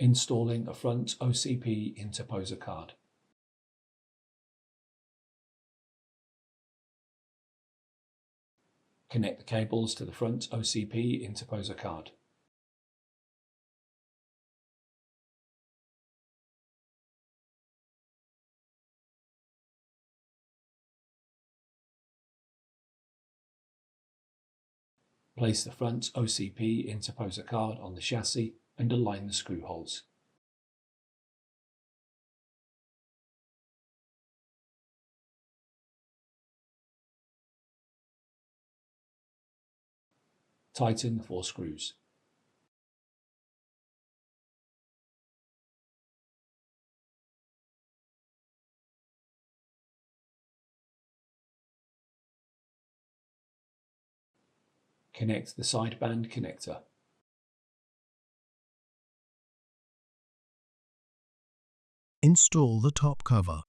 Installing a front OCP interposer card. Connect the cables to the front OCP interposer card. Place the front OCP interposer card on the chassis and align the screw holes. Tighten the 4 screws. Connect the sideband connector. Install the top cover.